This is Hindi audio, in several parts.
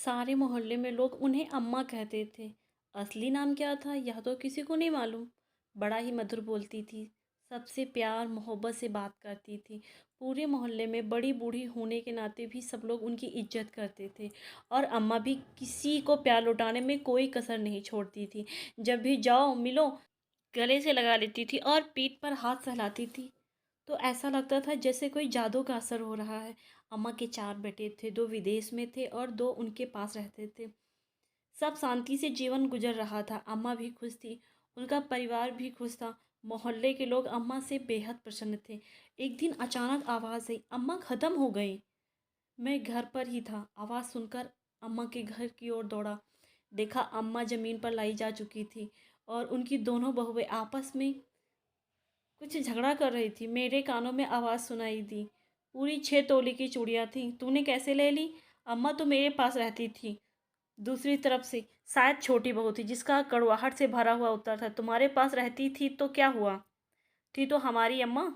सारे मोहल्ले में लोग उन्हें अम्मा कहते थे। असली नाम क्या था यह तो किसी को नहीं मालूम। बड़ा ही मधुर बोलती थी, सबसे प्यार मोहब्बत से बात करती थी। पूरे मोहल्ले में बड़ी बूढ़ी होने के नाते भी सब लोग उनकी इज्जत करते थे। और अम्मा भी किसी को प्यार लौटाने में कोई कसर नहीं छोड़ती थी। जब भी जाओ मिलो, गले से लगा लेती थी और पीठ पर हाथ सहलाती थी। तो ऐसा लगता था जैसे कोई जादू का असर हो रहा है। अम्मा के 4 बेटे थे, 2 विदेश में थे और 2 उनके पास रहते थे। सब शांति से जीवन गुजर रहा था। अम्मा भी खुश थी, उनका परिवार भी खुश था। मोहल्ले के लोग अम्मा से बेहद प्रसन्न थे। एक दिन अचानक आवाज़ आई, अम्मा ख़त्म हो गई। मैं घर पर ही था। आवाज़ सुनकर अम्मा के घर की ओर दौड़ा। देखा अम्मा ज़मीन पर लाई जा चुकी थी और उनकी दोनों बहुएं आपस में कुछ झगड़ा कर रही थी। मेरे कानों में आवाज़ सुनाई दी, पूरी 6 तोले की चूड़ियाँ थीं, तूने कैसे ले ली? अम्मा तो मेरे पास रहती थी। दूसरी तरफ से शायद छोटी बहू थी जिसका कड़वाहट से भरा हुआ उत्तर था, तुम्हारे पास रहती थी तो क्या हुआ? थी तो हमारी अम्मा।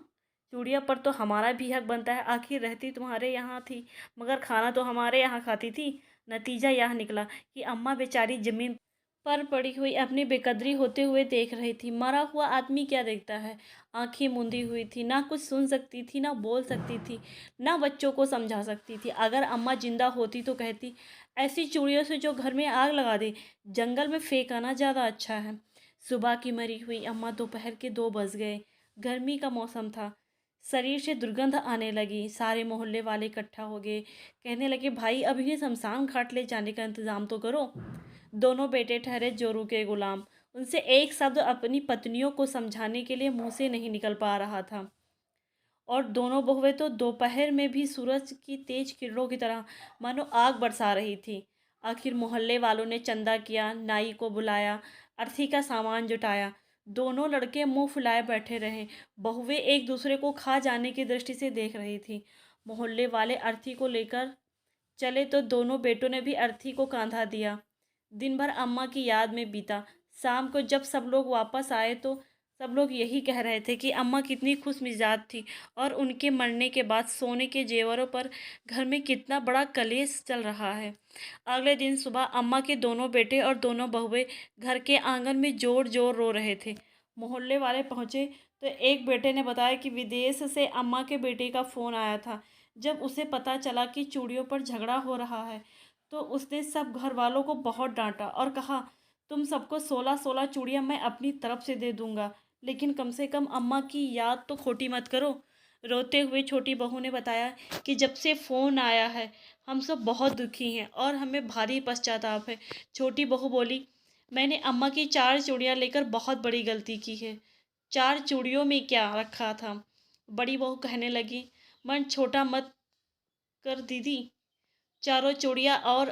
चूड़िया पर तो हमारा भी हक बनता है, आखिर रहती तुम्हारे यहाँ थी मगर खाना तो हमारे यहाँ खाती थी। नतीजा यह निकला कि अम्मा बेचारी जमीन पर पड़ी हुई अपनी बेकदरी होते हुए देख रही थी। मरा हुआ आदमी क्या देखता है? आंखें मूंदी हुई थी, ना कुछ सुन सकती थी, ना बोल सकती थी, ना बच्चों को समझा सकती थी। अगर अम्मा जिंदा होती तो कहती, ऐसी चूड़ियों से जो घर में आग लगा दे, जंगल में फेंक आना ज़्यादा अच्छा है। सुबह की मरी हुई अम्मा दोपहर के 2 बज गए। गर्मी का मौसम था, शरीर से दुर्गंध आने लगी। सारे मोहल्ले वाले इकट्ठा हो गए, कहने लगे, भाई अब इन्हें शमशान घाट ले जाने का इंतज़ाम तो करो। दोनों बेटे ठहरे जोरू के गुलाम। उनसे एक शब्द अपनी पत्नियों को समझाने के लिए मुंह से नहीं निकल पा रहा था। और दोनों बहुएं तो दोपहर में भी सूरज की तेज किरणों की तरह मानो आग बरसा रही थी। आखिर मोहल्ले वालों ने चंदा किया, नाई को बुलाया, अर्थी का सामान जुटाया। दोनों लड़के मुंह फुलाए बैठे रहे। बहुएं एक दूसरे को खा जाने की दृष्टि से देख रही थी। मोहल्ले वाले अर्थी को लेकर चले तो दोनों बेटों ने भी अर्थी को कांधा दिया। दिन भर अम्मा की याद में बीता। शाम को जब सब लोग वापस आए तो सब लोग यही कह रहे थे कि अम्मा कितनी खुश मिजाज थी और उनके मरने के बाद सोने के जेवरों पर घर में कितना बड़ा कलेश चल रहा है। अगले दिन सुबह अम्मा के दोनों बेटे और दोनों बहुएं घर के आंगन में जोर जोर रो रहे थे। मोहल्ले वाले पहुंचे तो एक बेटे ने बताया कि विदेश से अम्मा के बेटे का फ़ोन आया था। जब उसे पता चला कि चूड़ियों पर झगड़ा हो रहा है तो उसने सब घर वालों को बहुत डांटा और कहा, तुम सबको 16-16 चूड़ियाँ मैं अपनी तरफ से दे दूंगा, लेकिन कम से कम अम्मा की याद तो खोटी मत करो। रोते हुए छोटी बहू ने बताया कि जब से फ़ोन आया है हम सब बहुत दुखी हैं और हमें भारी पश्चाताप है। छोटी बहू बोली, मैंने अम्मा की 4 चूड़ियाँ लेकर बहुत बड़ी गलती की है। 4 चूड़ियों में क्या रखा था? बड़ी बहू कहने लगी, मन छोटा मत कर दीदी, चारों चूड़ियाँ और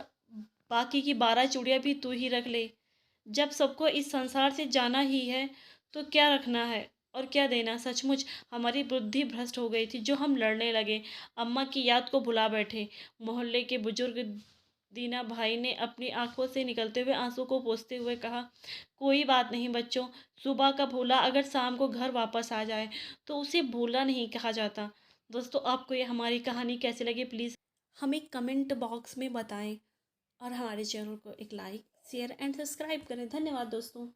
बाकी की 12 चूड़ियाँ भी तू ही रख ले। जब सबको इस संसार से जाना ही है तो क्या रखना है और क्या देना। सचमुच हमारी बुद्धि भ्रष्ट हो गई थी जो हम लड़ने लगे, अम्मा की याद को भुला बैठे। मोहल्ले के बुजुर्ग दीना भाई ने अपनी आंखों से निकलते हुए आंसू को पोंछते हुए कहा, कोई बात नहीं बच्चों, सुबह का भूला अगर शाम को घर वापस आ जाए तो उसे भूला नहीं कहा जाता। दोस्तों, आपको ये हमारी कहानी कैसी लगी प्लीज़ हमें कमेंट बॉक्स में बताएं और हमारे चैनल को एक लाइक शेयर एंड सब्सक्राइब करें। धन्यवाद दोस्तों।